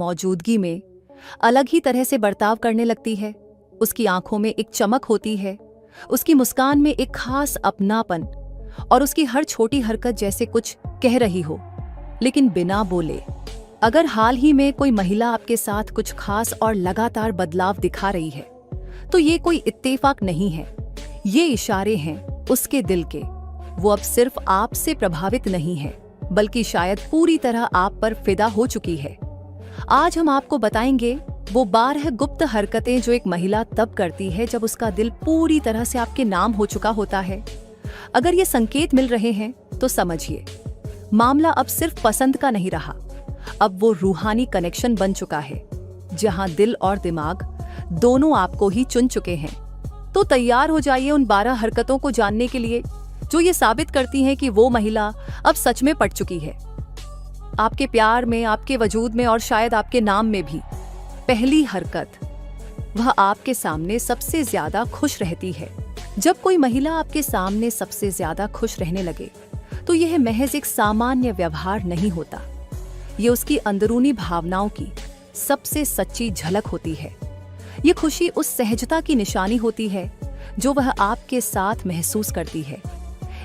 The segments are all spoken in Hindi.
मौजूदगी में अलग ही तरह से बर्ताव करने लगती है। उसकी आंखों में एक चमक होती है, उसकी मुस्कान में एक खास अपनापन, और उसकी हर छोटी हरकत जैसे कुछ कह रही हो, लेकिन बिना बोले। अगर हाल ही में कोई महिला आपके साथ कुछ खास और लगातार बदलाव दिखा रही है, तो ये कोई इत्तेफाक नहीं है, ये इशारे हैं उसके दिल के। वो अब सिर्फ आपसे प्रभावित नहीं है, बल्कि शायद पूरी तरह आप पर फिदा हो चुकी है। आज हम आपको बताएंगे वो 12 गुप्त हरकतें जो एक महिला तब करती है जब उसका दिल पूरी तरह से आपके नाम हो चुका होता है। अगर ये संकेत मिल रहे हैं तो समझिए, मामला अब सिर्फ पसंद का नहीं रहा, अब वो रूहानी कनेक्शन बन चुका है, जहां दिल और दिमाग दोनों आपको ही चुन चुके हैं। तो तैयार हो जाइए उन 12 हरकतों को जानने के लिए जो ये साबित करती हैं कि वो महिला अब सच में पट चुकी है, आपके प्यार में, आपके वजूद में और शायद आपके नाम में भी। पहली हरकत, वह आपके सामने सबसे ज्यादा खुश रहती है। जब कोई महिला आपके सामने सबसे ज्यादा खुश रहने लगे, तो यह महज एक सामान्य व्यवहार नहीं होता, ये उसकी अंदरूनी भावनाओं की सबसे सच्ची झलक होती है। ये खुशी उस सहजता की निशानी होती है जो वह आपके साथ महसूस करती है।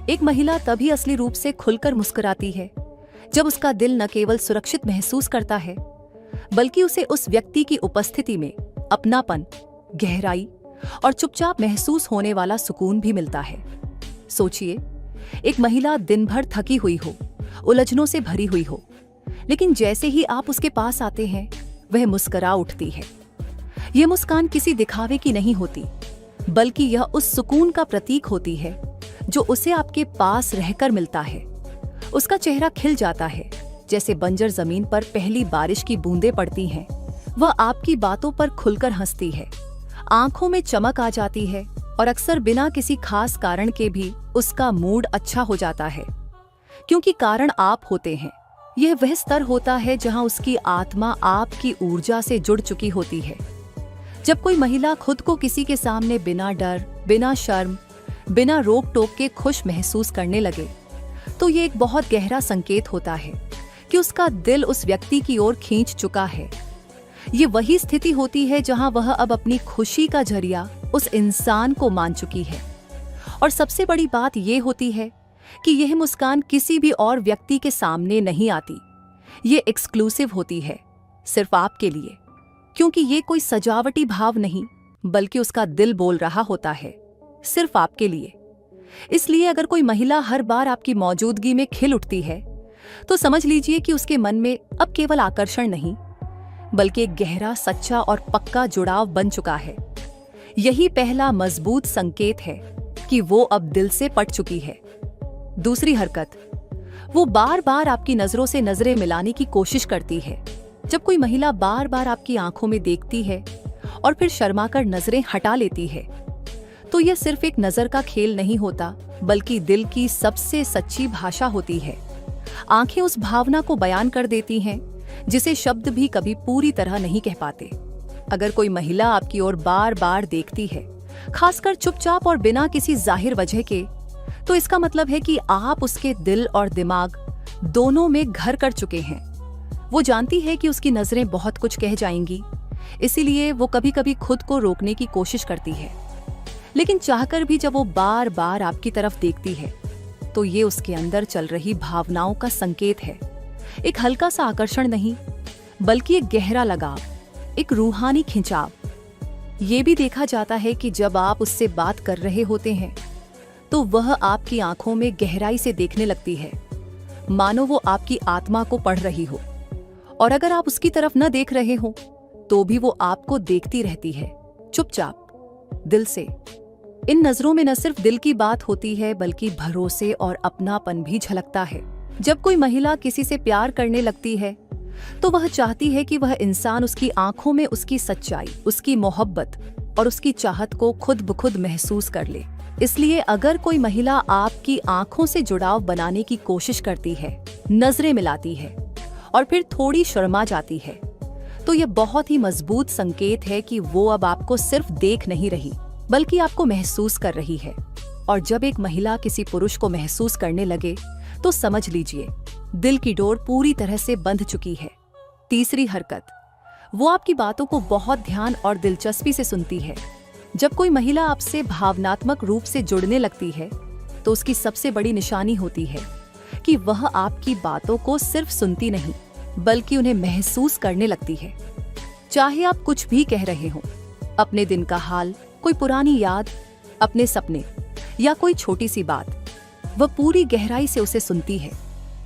एक महिला तभी असली रूप से खुलकर मुस्कुराती है जब उसका दिल न केवल सुरक्षित महसूस करता है, बल्कि उसे उस व्यक्ति की उपस्थिति में अपनापन, गहराई और चुपचाप महसूस होने वाला सुकून भी मिलता है। सोचिए, एक महिला दिन भर थकी हुई हो, उलझनों से भरी हुई हो, लेकिन जैसे ही आप उसके पास आते हैं, वह मुस्कुरा उठती है। यह मुस्कान किसी दिखावे की नहीं होती, बल्कि यह उस सुकून का प्रतीक होती है जो उसे आपके पास रहकर मिलता है। उसका चेहरा खिल जाता है, जैसे बंजर जमीन पर पहली बारिश की बूंदें पड़ती हैं। वह आपकी बातों पर खुलकर हंसती है, आंखों में चमक आ जाती है, और अक्सर बिना किसी खास कारण के भी उसका मूड अच्छा हो जाता है, क्योंकि कारण आप होते हैं। यह वह स्तर होता है जहां उसकी आत्मा आपकी ऊर्जा से जुड़ चुकी होती है। जब कोई महिला खुद को किसी के सामने बिना डर, बिना शर्म, बिना रोक टोक के खुश महसूस करने लगे, तो ये एक बहुत गहरा संकेत होता है कि उसका दिल उस व्यक्ति की ओर खींच चुका है। ये वही स्थिति होती है जहां वह अब अपनी खुशी का जरिया उस इंसान को मान चुकी है। और सबसे बड़ी बात ये होती है कि यह मुस्कान किसी भी और व्यक्ति के सामने नहीं आती। ये एक्सक्लूसिव होती है, सिर्फ आपके लिए, क्योंकि ये कोई सजावटी भाव नहीं, बल्कि उसका दिल बोल रहा होता है, सिर्फ आपके लिए। इसलिए अगर कोई महिला हर बार आपकी मौजूदगी में खिल उठती है, तो समझ लीजिए कि उसके मन में अब केवल आकर्षण नहीं, बल्कि एक गहरा, सच्चा और पक्का जुड़ाव बन चुका है। यही पहला मजबूत संकेत है कि वो अब दिल से पट चुकी है। दूसरी हरकत, वो बार बार आपकी नजरों से नजरें मिलाने की कोशिश करती है। जब कोई महिला बार बार आपकी आंखों में देखती है और फिर शर्माकर नजरें हटा लेती है, तो यह सिर्फ एक नजर का खेल नहीं होता, बल्कि दिल की सबसे सच्ची भाषा होती है। आंखें उस भावना को बयान कर देती हैं जिसे शब्द भी कभी पूरी तरह नहीं कह पाते। अगर कोई महिला आपकी ओर बार बार देखती है, खासकर चुपचाप और बिना किसी जाहिर वजह के, तो इसका मतलब है कि आप उसके दिल और दिमाग दोनों में घर कर चुके हैं। वो जानती है कि उसकी नजरें बहुत कुछ कह जाएंगी, इसीलिए वो कभी कभी खुद को रोकने की कोशिश करती है, लेकिन चाहकर भी जब वो बार बार आपकी तरफ देखती है, तो ये उसके अंदर चल रही भावनाओं का संकेत है। एक हल्का सा आकर्षण नहीं, बल्कि एक गहरा लगाव, एक रूहानी खिंचाव। ये भी देखा जाता है कि जब आप उससे बात कर रहे होते हैं, तो वह आपकी आंखों में गहराई से देखने लगती है, मानो वो आपकी आत्मा को पढ़ रही हो। और अगर आप उसकी तरफ न देख रहे हो, तो भी वो आपको देखती रहती है, चुपचाप, दिल से। इन नजरों में न सिर्फ दिल की बात होती है, बल्कि भरोसे और अपनापन भी झलकता है। जब कोई महिला किसी से प्यार करने लगती है, तो वह चाहती है कि वह इंसान उसकी आंखों में उसकी सच्चाई, उसकी मोहब्बत और उसकी चाहत को खुद ब खुद महसूस कर ले। इसलिए अगर कोई महिला आपकी आंखों से जुड़ाव बनाने की कोशिश करती है, नजरें मिलाती है और फिर थोड़ी शर्मा जाती है, तो यह बहुत ही मजबूत संकेत है कि वो अब आपको सिर्फ देख नहीं रही, बल्कि आपको महसूस कर रही है। और जब एक महिला किसी पुरुष को महसूस करने लगे, तो समझ लीजिए दिल की डोर पूरी तरह से बंध चुकी है। तीसरी हरकत, वो आपकी बातों को बहुत ध्यान और दिलचस्पी से सुनती है। जब कोई महिला आपसे भावनात्मक रूप से जुड़ने लगती है तो उसकी सबसे बड़ी निशानी होती है कि वह आपकी बातों को सिर्फ सुनती नहीं बल्कि उन्हें महसूस करने लगती है। चाहे आप कुछ भी कह रहे हो, अपने दिन का हाल, कोई पुरानी याद, अपने सपने या कोई छोटी सी बात, वह पूरी गहराई से उसे सुनती है,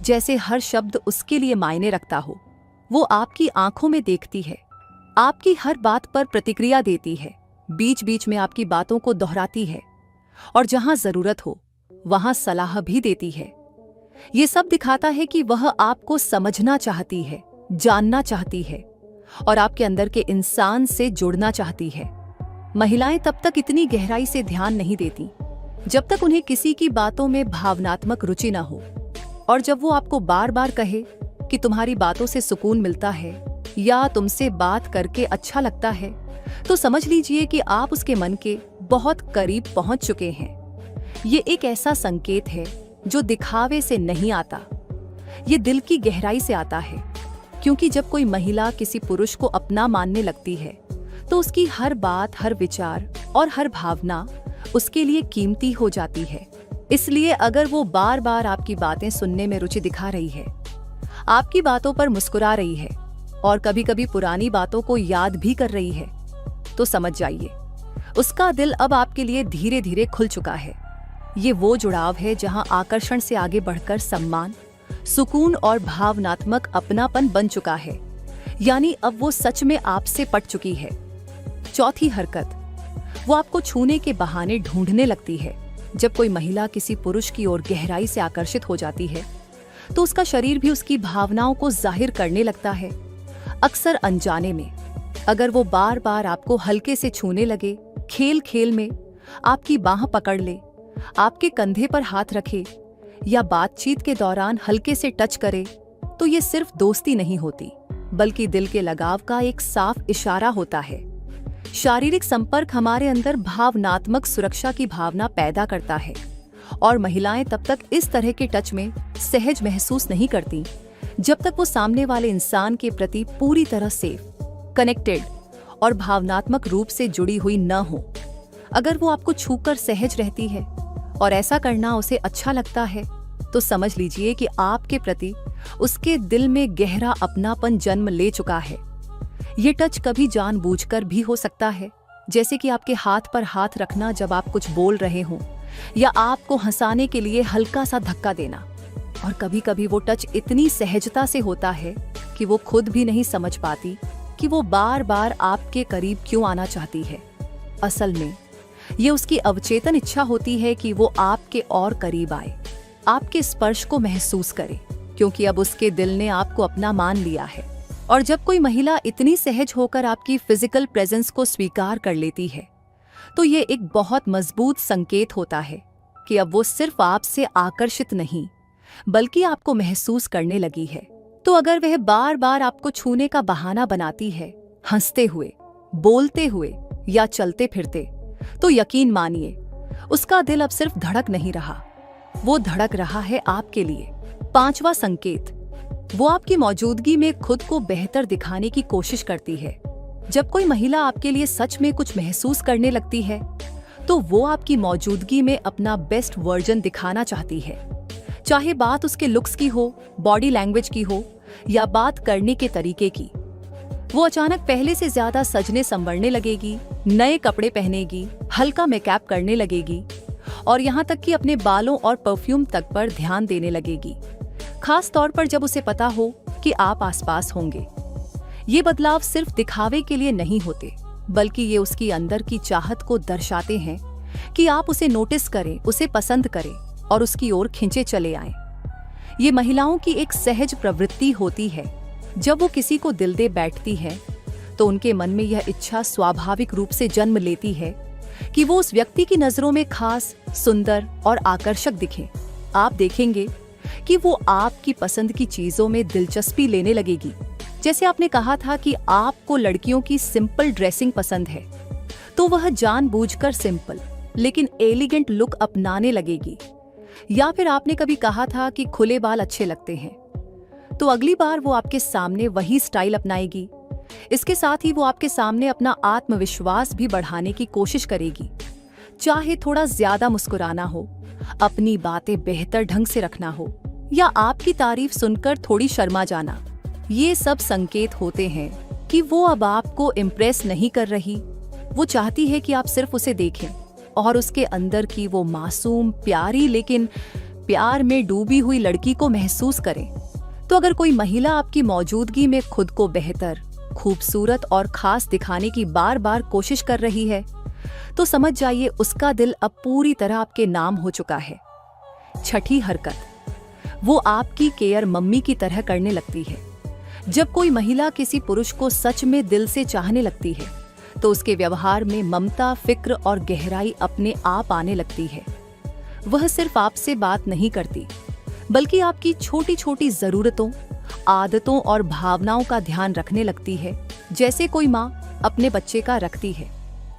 जैसे हर शब्द उसके लिए मायने रखता हो। वो आपकी आंखों में देखती है, आपकी हर बात पर प्रतिक्रिया देती है, बीच बीच में आपकी बातों को दोहराती है और जहां जरूरत हो वहां सलाह भी देती है। ये सब दिखाता है कि वह आपको समझना चाहती है, जानना चाहती है और आपके अंदर के इंसान से जुड़ना चाहती है। महिलाएं तब तक इतनी गहराई से ध्यान नहीं देती जब तक उन्हें किसी की बातों में भावनात्मक रुचि न हो। और जब वो आपको बार बार कहे कि तुम्हारी बातों से सुकून मिलता है या तुमसे बात करके अच्छा लगता है, तो समझ लीजिए कि आप उसके मन के बहुत करीब पहुंच चुके हैं। ये एक ऐसा संकेत है जो दिखावे से नहीं आता, ये दिल की गहराई से आता है। क्योंकि जब कोई महिला किसी पुरुष को अपना मानने लगती है तो उसकी हर बात, हर विचार और हर भावना उसके लिए कीमती हो जाती है। इसलिए अगर वो बार बार आपकी बातें सुनने में रुचि दिखा रही है, आपकी बातों पर मुस्कुरा रही है और कभी कभी पुरानी बातों को याद भी कर रही है, तो समझ जाइए उसका दिल अब आपके लिए धीरे धीरे खुल चुका है। ये वो जुड़ाव है जहां आकर्षण से आगे बढ़कर सम्मान, सुकून और भावनात्मक अपनापन बन चुका है। यानी अब वो सच में आपसे पट चुकी है। चौथी हरकत, वो आपको छूने के बहाने ढूंढने लगती है। जब कोई महिला किसी पुरुष की ओर गहराई से आकर्षित हो जाती है तो उसका शरीर भी उसकी भावनाओं को जाहिर करने लगता है, अक्सर अनजाने में। अगर वो बार बार आपको हल्के से छूने लगे, खेल खेल में आपकी बाह पकड़ ले, आपके कंधे पर हाथ रखे या बातचीत के दौरान हल्के से टच करे, तो ये सिर्फ दोस्ती नहीं होती बल्कि दिल के लगाव का एक साफ इशारा होता है। शारीरिक संपर्क हमारे अंदर भावनात्मक सुरक्षा की भावना पैदा करता है और महिलाएं तब तक इस तरह के टच में सहज महसूस नहीं करती जब तक वो सामने वाले इंसान के प्रति पूरी तरह सेफ, कनेक्टेड और भावनात्मक रूप से जुड़ी हुई न हो। अगर वो आपको छूकर सहज रहती है और ऐसा करना उसे अच्छा लगता है, तो समझ लीजिए कि आपके प्रति उसके दिल में गहरा अपनापन जन्म ले चुका है। ये टच कभी जानबूझकर भी हो सकता है, जैसे कि आपके हाथ पर हाथ रखना जब आप कुछ बोल रहे हों या आपको हंसाने के लिए हल्का सा धक्का देना। और कभी कभी वो टच इतनी सहजता से होता है कि वो खुद भी नहीं समझ पाती कि वो बार बार आपके करीब क्यों आना चाहती है। असल में ये उसकी अवचेतन इच्छा होती है कि वो आपके और करीब आए, आपके स्पर्श को महसूस करे, क्योंकि अब उसके दिल ने आपको अपना मान लिया है। और जब कोई महिला इतनी सहज होकर आपकी फिजिकल प्रेजेंस को स्वीकार कर लेती है, तो ये एक बहुत मजबूत संकेत होता है कि अब वो सिर्फ आपसे आकर्षित नहीं बल्कि आपको महसूस करने लगी है। तो अगर वह बार बार आपको छूने का बहाना बनाती है, हंसते हुए, बोलते हुए या चलते फिरते, तो यकीन मानिए उसका दिल अब सिर्फ धड़क नहीं रहा, वो धड़क रहा है आपके लिए। पांचवा संकेत, वो आपकी मौजूदगी में खुद को बेहतर दिखाने की कोशिश करती है। जब कोई महिला आपके लिए सच में कुछ महसूस करने लगती है तो वो आपकी मौजूदगी में अपना बेस्ट वर्जन दिखाना चाहती है। चाहे बात उसके लुक्स की हो, बॉडी लैंग्वेज की हो या बात करने के तरीके की। वो अचानक पहले से ज्यादा सजने संवरने लगेगी, नए कपड़े पहनेगी, हल्का मेकअप करने लगेगी और यहाँ तक कि अपने बालों और परफ्यूम तक पर ध्यान देने लगेगी, खास तौर पर जब उसे पता हो कि आप आसपास होंगे। ये बदलाव सिर्फ दिखावे के लिए नहीं होते बल्कि ये उसकी अंदर की चाहत को दर्शाते हैं कि आप उसे नोटिस करें, उसे पसंद करें और उसकी ओर खींचे चले आएं। ये महिलाओं की एक सहज प्रवृत्ति होती है। जब वो किसी को दिल दे बैठती है तो उनके मन में यह इच्छा स्वाभाविक रूप से जन्म लेती है कि वो उस व्यक्ति की नजरों में खास, सुंदर और आकर्षक दिखें। आप देखेंगे कि वो आपकी पसंद की चीजों में दिलचस्पी लेने लगेगी। जैसे आपने कहा था कि आपको लड़कियों की सिंपल ड्रेसिंग पसंद है, तो वह जानबूझकर सिंपल लेकिन एलिगेंट लुक अपनाने लगेगी। या फिर आपने कभी कहा था कि खुले बाल अच्छे लगते हैं, तो अगली बार वो आपके सामने वही स्टाइल अपनाएगी, इसके साथ ही वो आपके सामने अपना आत्मविश्वास भी बढ़ाने की कोशिश करेगी। चाहे थोड़ा ज्यादा मुस्कुराना हो, अपनी बातें बेहतर ढंग से रखना हो, या आपकी तारीफ सुनकर थोड़ी शर्मा जाना, ये सब संकेत होते हैं कि वो अब आपको इम्प्रेस नहीं कर रही। वो चाहती है कि आप सिर्फ उसे देखें और उसके अंदर की वो मासूम, प्यारी लेकिन प्यार में डूबी हुई लड़की को महसूस करें। तो अगर कोई महिला आपकी मौजूदगी में खुद को बेहतर, खूबसूरत और खास दिखाने की बार बार कोशिश कर रही है, तो समझ जाइए उसका दिल अब पूरी तरह आपके नाम हो चुका है। छठी हरकत, वो आपकी केयर मम्मी की तरह करने लगती है। जब कोई महिला किसी पुरुष को सच में दिल से चाहने लगती है, तो उसके व्यवहार में ममता, फिक्र और गहराई अपने आप आने लगती है। वह सिर्फ आपसे बात नहीं करती, बल्कि आपकी छोटी छोटी जरूरतों, आदतों और भावनाओं का ध्यान रखने लगती है, जैसे कोई माँ अपने बच्चे का रखती है।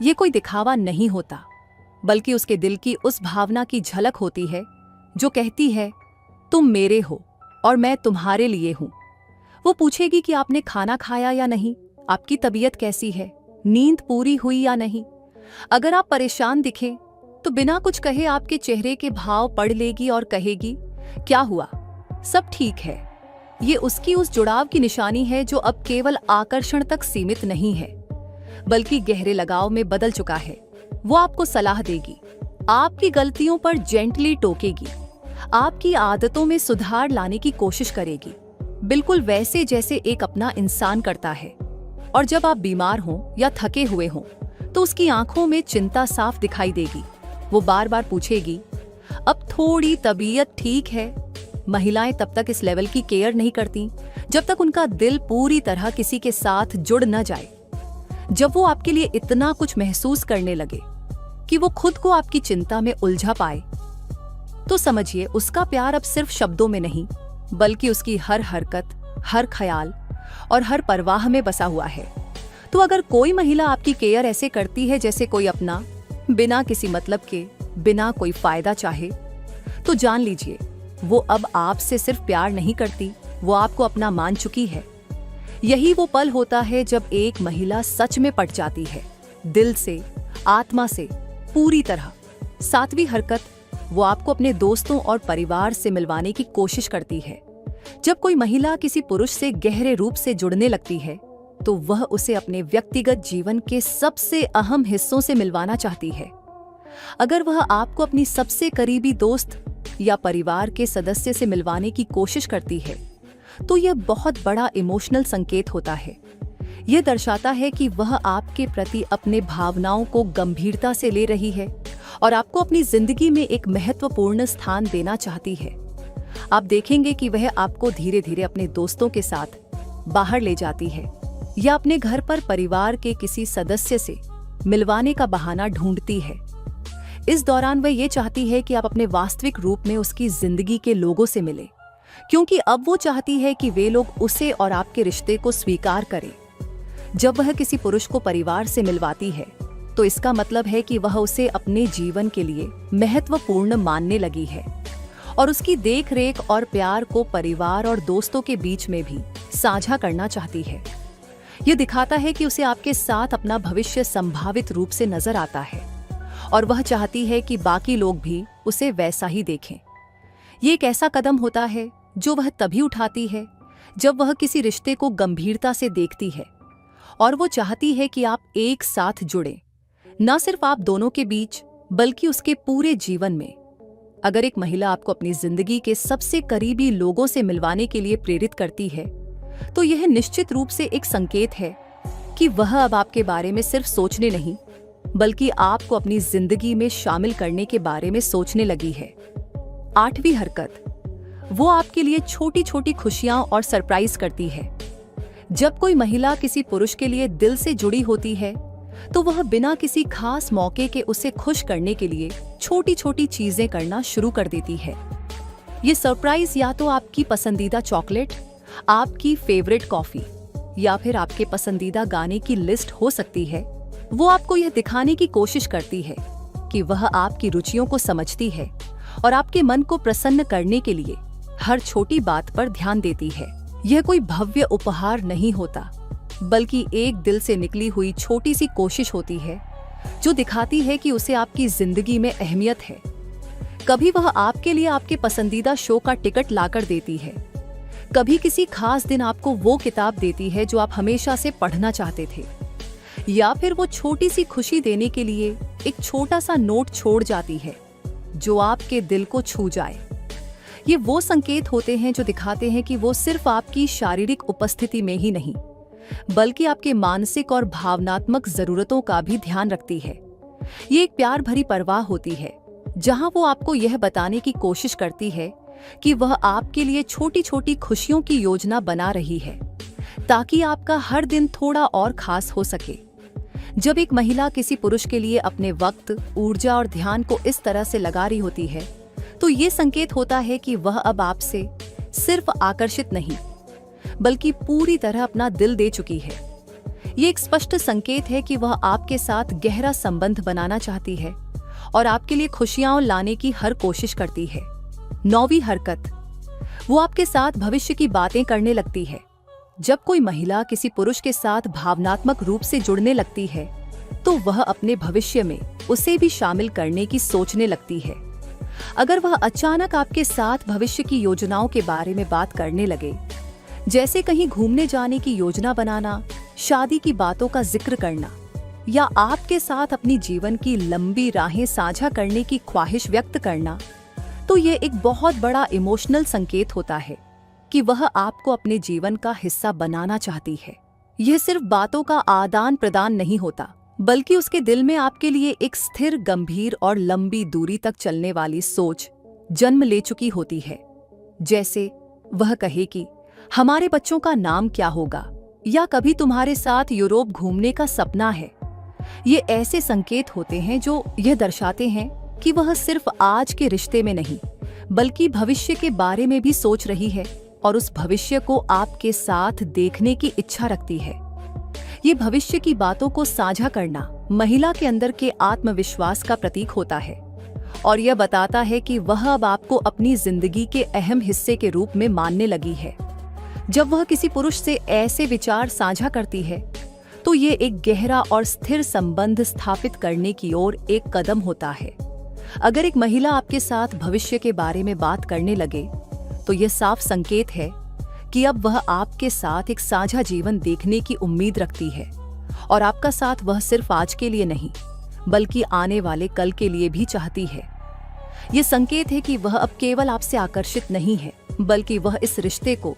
ये कोई दिखावा नहीं होता, बल्कि उसके दिल की उस भावना की झलक होती है जो कहती है, तुम मेरे हो और मैं तुम्हारे लिए हूँ। वो पूछेगी कि आपने खाना खाया या नहीं, आपकी तबीयत कैसी है, नींद पूरी हुई या नहीं। अगर आप परेशान दिखें, तो बिना कुछ कहे आपके चेहरे के भाव पढ़ लेगी और कहेगी, क्या हुआ, सब ठीक है। ये उसकी उस जुड़ाव की निशानी है जो अब केवल आकर्षण तक सीमित नहीं है, बल्कि गहरे लगाव में बदल चुका है। वो आपको सलाह देगी, आपकी गलतियों पर जेंटली टोकेगी, आपकी आदतों में सुधार लाने की कोशिश करेगी, बिल्कुल वैसे जैसे एक अपना इंसान करता है। और जब आप बीमार हों या थके हुए हों, तो उसकी आंखों में चिंता साफ दिखाई देगी। वो बार बार पूछेगी, अब थोड़ी तबीयत ठीक है। महिलाएं तब तक इस लेवल की केयर नहीं करती जब तक उनका दिल पूरी तरह किसी के साथ जुड़ न जाए। जब वो आपके लिए इतना कुछ महसूस करने लगे कि वो खुद को आपकी चिंता में उलझा पाए, तो समझिए उसका प्यार अब सिर्फ शब्दों में नहीं, बल्कि उसकी हर हरकत, हर ख्याल और हर परवाह में बसा हुआ है। तो अगर कोई महिला आपकी केयर ऐसे करती है जैसे कोई अपना, बिना किसी मतलब के, बिना कोई फायदा चाहे, तो जान लीजिए वो अब आपसे सिर्फ प्यार नहीं करती, वो आपको अपना मान चुकी है। यही वो पल होता है जब एक महिला सच में पट जाती है, दिल से, आत्मा से, पूरी तरह। सातवीं हरकत, वो आपको अपने दोस्तों और परिवार से मिलवाने की कोशिश करती है। जब कोई महिला किसी पुरुष से गहरे रूप से जुड़ने लगती है, तो वह उसे अपने व्यक्तिगत जीवन के सबसे अहम हिस्सों से मिलवाना चाहती है। अगर वह आपको अपनी सबसे करीबी दोस्त या परिवार के सदस्य से मिलवाने की कोशिश करती है, तो यह बहुत बड़ा इमोशनल संकेत होता है। यह दर्शाता है कि वह आपके प्रति अपने भावनाओं को गंभीरता से ले रही है और आपको अपनी जिंदगी में एक महत्वपूर्ण स्थान देना चाहती है। आप देखेंगे कि वह आपको धीरे धीरे अपने दोस्तों के साथ बाहर ले जाती है या अपने घर पर परिवार के किसी सदस्य से मिलवाने का बहाना ढूंढती है। इस दौरान वह ये चाहती है कि आप अपने वास्तविक रूप में उसकी जिंदगी के लोगों से मिलें, क्योंकि अब वो चाहती है कि वे लोग उसे और आपके रिश्ते को स्वीकार करें। जब वह किसी पुरुष को परिवार से मिलवाती है, तो इसका मतलब है कि वह उसे अपने जीवन के लिए महत्वपूर्ण मानने लगी है और उसकी देखरेख और प्यार को परिवार और दोस्तों के बीच में भी साझा करना चाहती है। यह दिखाता है कि उसे आपके साथ अपना भविष्य संभावित रूप से नजर आता है और वह चाहती है कि बाकी लोग भी उसे वैसा ही देखें। ये एक ऐसा कदम होता है जो वह तभी उठाती है जब वह किसी रिश्ते को गंभीरता से देखती है और वो चाहती है कि आप एक साथ जुड़ें, न सिर्फ आप दोनों के बीच, बल्कि उसके पूरे जीवन में। अगर एक महिला आपको अपनी जिंदगी के सबसे करीबी लोगों से मिलवाने के लिए प्रेरित करती है, तो यह निश्चित रूप से एक संकेत है कि वह अब आपके बारे में सिर्फ सोचने नहीं, बल्कि आपको अपनी जिंदगी में शामिल करने के बारे में सोचने लगी है। आठवीं हरकत, वो आपके लिए छोटी छोटी खुशियां और सरप्राइज करती है। जब कोई महिला किसी पुरुष के लिए दिल से जुड़ी होती है, तो वह बिना किसी खास मौके के उसे खुश करने के लिए छोटी छोटी चीजें करना शुरू कर देती है। ये सरप्राइज या तो आपकी पसंदीदा चॉकलेट, आपकी फेवरेट कॉफी या फिर आपके पसंदीदा गाने की लिस्ट हो सकती है। वो आपको यह दिखाने की कोशिश करती है कि वह आपकी रुचियों को समझती है और आपके मन को प्रसन्न करने के लिए हर छोटी बात पर ध्यान देती है। यह कोई भव्य उपहार नहीं होता, बल्कि एक दिल से निकली हुई छोटी सी कोशिश होती है जो दिखाती है कि उसे आपकी जिंदगी में अहमियत है। कभी वह आपके लिए आपके पसंदीदा शो का टिकट लाकर देती है, कभी किसी खास दिन आपको वो किताब देती है जो आप हमेशा से पढ़ना चाहते थे, या फिर वो छोटी सी खुशी देने के लिए एक छोटा सा नोट छोड़ जाती है जो आपके दिल को छू जाए। ये वो संकेत होते हैं जो दिखाते हैं कि वो सिर्फ आपकी शारीरिक उपस्थिति में ही नहीं, बल्कि आपके मानसिक और भावनात्मक जरूरतों का भी ध्यान रखती है। ये एक प्यार भरी परवाह होती है जहां वो आपको यह बताने की कोशिश करती है कि वह आपके लिए छोटी छोटी खुशियों की योजना बना रही है ताकि आपका हर दिन थोड़ा और खास हो सके। जब एक महिला किसी पुरुष के लिए अपने वक्त, ऊर्जा और ध्यान को इस तरह से लगा रही होती है तो ये संकेत होता है कि वह अब आपसे सिर्फ आकर्षित नहीं बल्कि पूरी तरह अपना दिल दे चुकी है। ये एक स्पष्ट संकेत है कि वह आपके साथ गहरा संबंध बनाना चाहती है और आपके लिए खुशियां लाने की हर कोशिश करती है। 9वीं हरकत, वो आपके साथ भविष्य की बातें करने लगती है। जब कोई महिला किसी पुरुष के साथ भावनात्मक रूप से जुड़ने लगती है तो वह अपने भविष्य में उसे भी शामिल करने की सोचने लगती है। अगर वह अचानक आपके साथ भविष्य की योजनाओं के बारे में बात करने लगे, जैसे कहीं घूमने जाने की योजना बनाना, शादी की बातों का जिक्र करना या आपके साथ अपनी जीवन की लंबी राहें साझा करने की ख्वाहिश व्यक्त करना, तो ये एक बहुत बड़ा इमोशनल संकेत होता है कि वह आपको अपने जीवन का हिस्सा बनाना चाहती है। यह सिर्फ बातों का आदान प्रदान नहीं होता, बल्कि उसके दिल में आपके लिए एक स्थिर, गंभीर और लंबी दूरी तक चलने वाली सोच जन्म ले चुकी होती है। जैसे वह कहे कि हमारे बच्चों का नाम क्या होगा, या कभी तुम्हारे साथ यूरोप घूमने का सपना है। ये ऐसे संकेत होते हैं जो यह दर्शाते हैं कि वह सिर्फ आज के रिश्ते में नहीं बल्कि भविष्य के बारे में भी सोच रही है और उस भविष्य को आपके साथ देखने की इच्छा रखती है। ये भविष्य की बातों को साझा करना महिला के अंदर के आत्मविश्वास का प्रतीक होता है और यह बताता है कि वह अब आपको अपनी जिंदगी के अहम हिस्से के रूप में मानने लगी है। जब वह किसी पुरुष से ऐसे विचार साझा करती है तो ये एक गहरा और स्थिर संबंध स्थापित करने की ओर एक कदम होता है। अगर एक महिला आपके साथ भविष्य के बारे में बात करने लगे तो यह साफ संकेत है कि अब वह आपके साथ एक साझा जीवन देखने की उम्मीद रखती है और आपका साथ वह सिर्फ आज के लिए नहीं बल्कि आने वाले कल के लिए भी चाहती है। यह संकेत है कि वह अब केवल आपसे आकर्षित नहीं है बल्कि वह इस रिश्ते को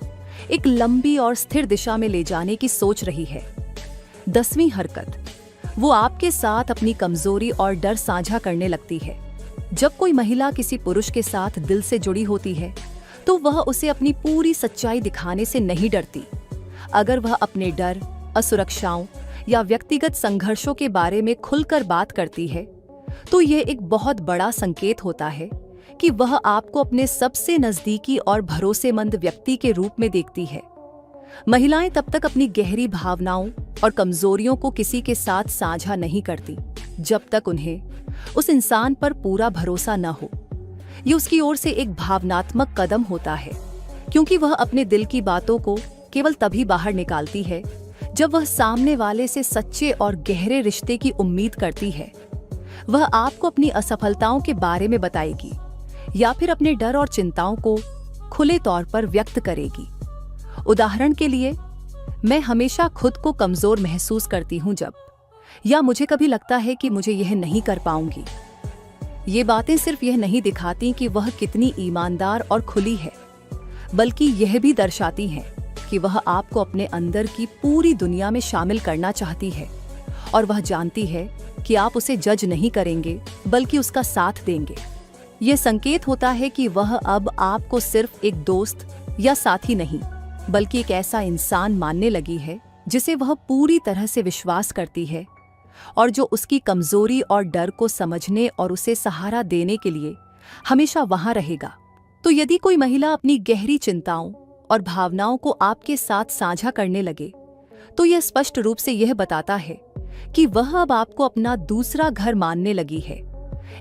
एक लंबी और स्थिर दिशा में ले जाने की सोच रही है। 10वीं हरकत, वो आपके साथ अपनी कमजोरी और डर साझा करने लगती है। जब कोई महिला किसी पुरुष के साथ दिल से जुड़ी होती है तो वह उसे अपनी पूरी सच्चाई दिखाने से नहीं डरती। अगर वह अपने डर, असुरक्षाओं या व्यक्तिगत संघर्षों के बारे में खुलकर बात करती है तो यह एक बहुत बड़ा संकेत होता है कि वह आपको अपने सबसे नजदीकी और भरोसेमंद व्यक्ति के रूप में देखती है। महिलाएं तब तक अपनी गहरी भावनाओं और कमजोरियों को किसी के साथ साझा नहीं करती जब तक उन्हें उस इंसान पर पूरा भरोसा न हो। ये उसकी ओर से एक भावनात्मक कदम होता है क्योंकि वह अपने दिल की बातों को केवल तभी बाहर निकालती है जब वह सामने वाले से सच्चे और गहरे रिश्ते की उम्मीद करती है। वह आपको अपनी असफलताओं के बारे में बताएगी या फिर अपने डर और चिंताओं को खुले तौर पर व्यक्त करेगी। उदाहरण के लिए, मैं हमेशा खुद को कमजोर महसूस करती हूँ जब, या मुझे कभी लगता है कि मुझे यह नहीं कर पाऊंगी। ये बातें सिर्फ यह नहीं दिखाती कि वह कितनी ईमानदार और खुली है, बल्कि यह भी दर्शाती हैं कि वह आपको अपने अंदर की पूरी दुनिया में शामिल करना चाहती है और वह जानती है कि आप उसे जज नहीं करेंगे बल्कि उसका साथ देंगे। यह संकेत होता है कि वह अब आपको सिर्फ एक दोस्त या साथी नहीं बल्कि एक ऐसा इंसान मानने लगी है जिसे वह पूरी तरह से विश्वास करती है और जो उसकी कमजोरी और डर को समझने और उसे सहारा देने के लिए हमेशा वहां रहेगा। तो यदि कोई महिला अपनी गहरी चिंताओं और भावनाओं को आपके साथ साझा करने लगे तो यह स्पष्ट रूप से यह बताता है कि वह अब आपको अपना दूसरा घर मानने लगी है,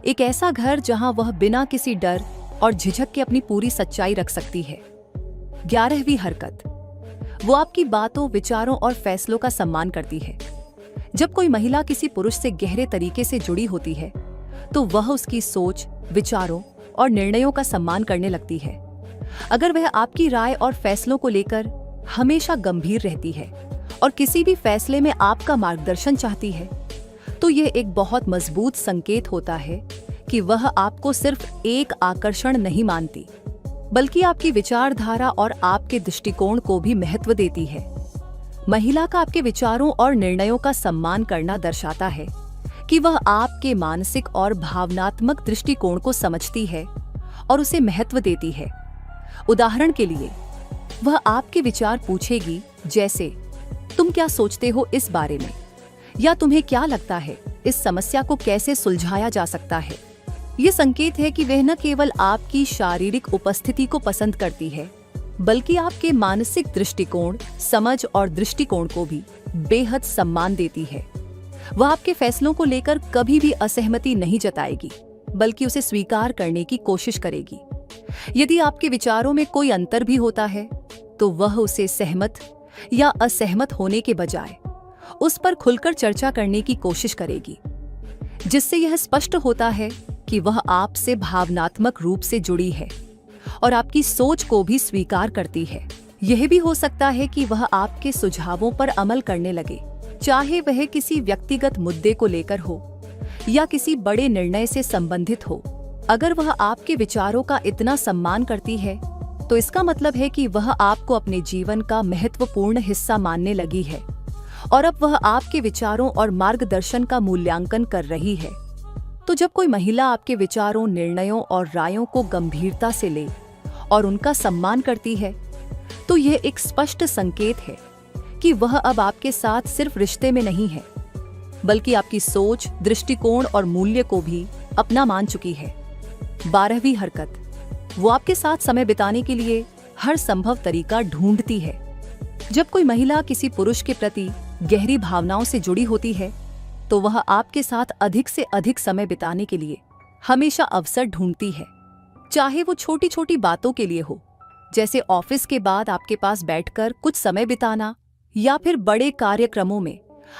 एक ऐसा घर जहां वह बिना किसी डर और झिझक के अपनी पूरी सच्चाई रख सकती है। 11वीं हरकत, वो आपकी बातों, विचारों और फैसलों का सम्मान करती है। जब कोई महिला किसी पुरुष से गहरे तरीके से जुड़ी होती है तो वह उसकी सोच, विचारों और निर्णयों का सम्मान करने लगती है। अगर वह आपकी राय और फैसलों को लेकर हमेशा गंभीर रहती है और किसी भी फैसले में आपका मार्गदर्शन चाहती है, तो यह एक बहुत मजबूत संकेत होता है कि वह आपको सिर्फ एक आकर्षण नहीं मानती, बल्कि आपकी विचारधारा और आपके दृष्टिकोण को भी महत्व देती है। महिला का आपके विचारों और निर्णयों का सम्मान करना दर्शाता है कि वह आपके मानसिक और भावनात्मक दृष्टिकोण को समझती है और उसे महत्व देती है। उदाहरण के लिए, वह आपके विचार पूछेगी, जैसे तुम क्या सोचते हो इस बारे में, या तुम्हें क्या लगता है इस समस्या को कैसे सुलझाया जा सकता है। ये संकेत है कि वह न केवल आपकी शारीरिक उपस्थिति को पसंद करती है, बल्कि आपके मानसिक दृष्टिकोण, समझ और दृष्टिकोण को भी बेहद सम्मान देती है। वह आपके फैसलों को लेकर कभी भी असहमति नहीं जताएगी, बल्कि उसे स्वीकार करने की कोशिश करेगी। यदि आपके विचारों में कोई अंतर भी होता है, तो वह उसे सहमत या असहमत होने के बजाय उस पर खुलकर चर्चा करने की कोशिश करेगी, जिससे यह स्पष्ट होता है कि वह आपसे भावनात्मक रूप से जुड़ी है और आपकी सोच को भी स्वीकार करती है। यह भी हो सकता है कि वह आपके सुझावों पर अमल करने लगे, चाहे वह किसी व्यक्तिगत मुद्दे को लेकर हो या किसी बड़े निर्णय से संबंधित हो। अगर वह आपके विचारों का इतना सम्मान करती है, तो इसका मतलब है कि वह आपको अपने जीवन का महत्वपूर्ण हिस्सा मानने लगी है और अब वह आपके विचारों और मार्गदर्शन का मूल्यांकन कर रही है। तो जब कोई महिला आपके विचारों, निर्णयों और रायों को गंभीरता से ले और उनका सम्मान करती है, तो यह एक स्पष्ट संकेत है कि वह अब आपके साथ सिर्फ रिश्ते में नहीं है, बल्कि आपकी सोच, दृष्टिकोण और मूल्य को भी अपना मान चुकी है। 12वीं हरकत, वो आपके साथ समय बिताने के लिए हर संभव तरीका ढूंढती है। जब कोई महिला किसी पुरुष के प्रति गहरी भावनाओं से जुड़ी होती है, तो वह आपके साथ अधिक से अधिक समय बिताने के लिए हमेशा अवसर ढूंढती है, चाहे वो छोटी छोटी बातों के लिए हो, जैसे ऑफिस के बाद आपके पास बैठकर कुछ समय बिताना, या फिर बड़े कार्यक्रमों में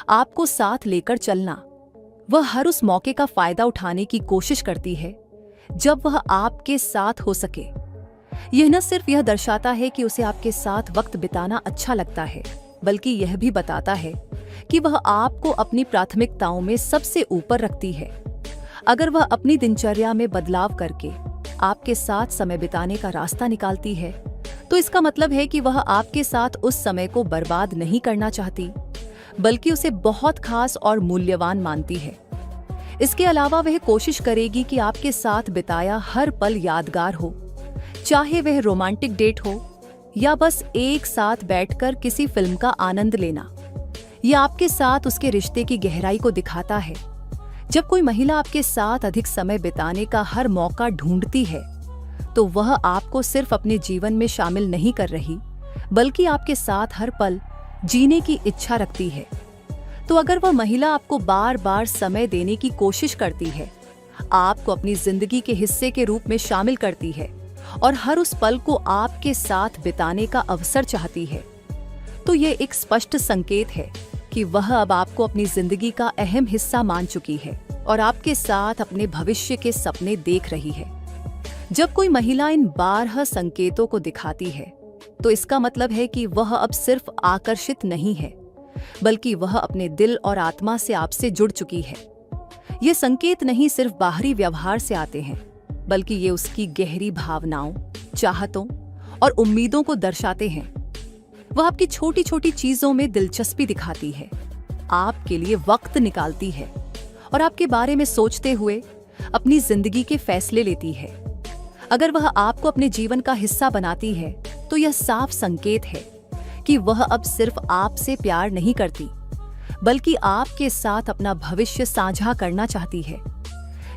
आपको साथ लेकर चलना। वह हर उस मौके का फायदा उठाने की कोशिश करती है जब वह आपके साथ हो सके। यह न सिर्फ यह दर्शाता है कि उसे आपके साथ वक्त बिताना अच्छा लगता है, बल्कि यह भी बताता है कि वह आपको अपनी प्राथमिकताओं में सबसे ऊपर रखती है। अगर वह अपनी दिनचर्या में बदलाव करके आपके साथ समय बिताने का रास्ता निकालती है, तो इसका मतलब है कि वह आपके साथ उस समय को बर्बाद नहीं करना चाहती, बल्कि उसे बहुत खास और मूल्यवान मानती है। इसके अलावा वह कोशिश करेगी कि आपके साथ बिताया हर पल यादगार हो, चाहे वह रोमांटिक डेट हो या बस एक साथ बैठकर किसी फिल्म का आनंद लेना। यह आपके साथ उसके रिश्ते की गहराई को दिखाता है। जब कोई महिला आपके साथ अधिक समय बिताने का हर मौका ढूंढती है, तो वह आपको सिर्फ अपने जीवन में शामिल नहीं कर रही, बल्कि आपके साथ हर पल जीने की इच्छा रखती है। तो अगर वह महिला आपको बार बार समय देने की कोशिश करती है, आपको अपनी जिंदगी के हिस्से के रूप में शामिल करती है और हर उस पल को आपके साथ बिताने का अवसर चाहती है, तो ये एक स्पष्ट संकेत है कि वह अब आपको अपनी जिंदगी का अहम हिस्सा मान चुकी है और आपके साथ अपने भविष्य के सपने देख रही है। जब कोई महिला इन 12 संकेतों को दिखाती है, तो इसका मतलब है कि वह अब सिर्फ आकर्षित नहीं है, बल्कि वह अपने दिल और आत्मा से आपसे जुड़ चुकी है। ये संकेत नहीं सिर्फ बाहरी व्यवहार से आते हैं, बल्कि ये उसकी गहरी भावनाओं, चाहतों और उम्मीदों को दर्शाते हैं। वह आपकी छोटी छोटी चीजों में दिलचस्पी दिखाती है, आपके लिए वक्त निकालती है और आपके बारे में सोचते हुए अपनी जिंदगी के फैसले लेती है। अगर वह आपको अपने जीवन का हिस्सा बनाती है, तो यह साफ संकेत है कि वह अब सिर्फ आपसे प्यार नहीं करती, बल्कि आपके साथ अपना भविष्य साझा करना चाहती है।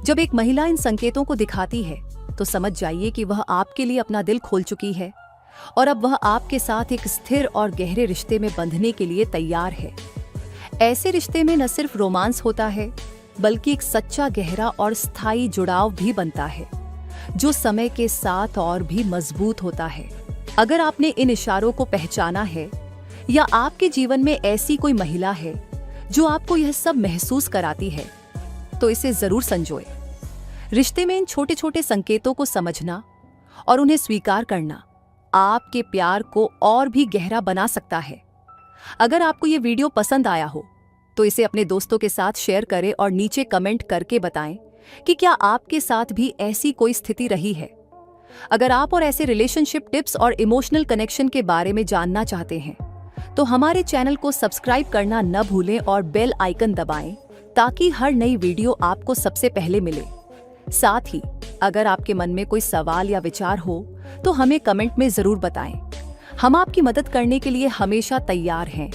जब एक महिला इन संकेतों को दिखाती है, तो समझ जाइए कि वह आपके लिए अपना दिल खोल चुकी है और अब वह आपके साथ एक स्थिर और गहरे रिश्ते में बंधने के लिए तैयार है। ऐसे रिश्ते में न सिर्फ रोमांस होता है, बल्कि एक सच्चा, गहरा और स्थायी जुड़ाव भी बनता है, जो समय के साथ और भी मजबूत होता है। अगर आपने इन इशारों को पहचाना है, या आपके जीवन में ऐसी कोई महिला है जो आपको यह सब महसूस कराती है, तो इसे जरूर संजोए। रिश्ते में इन छोटे छोटे संकेतों को समझना और उन्हें स्वीकार करना आपके प्यार को और भी गहरा बना सकता है। अगर आपको ये वीडियो पसंद आया हो तो इसे अपने दोस्तों के साथ शेयर करें और नीचे कमेंट करके बताएं कि क्या आपके साथ भी ऐसी कोई स्थिति रही है। अगर आप और ऐसे रिलेशनशिप टिप्स और इमोशनल कनेक्शन के बारे में जानना चाहते हैं तो हमारे चैनल को सब्सक्राइब करना न भूलें और बेल आइकन दबाएं ताकि हर नई वीडियो आपको सबसे पहले मिले। साथ ही अगर आपके मन में कोई सवाल या विचार हो तो हमें कमेंट में जरूर बताएं। हम आपकी मदद करने के लिए हमेशा तैयार हैं।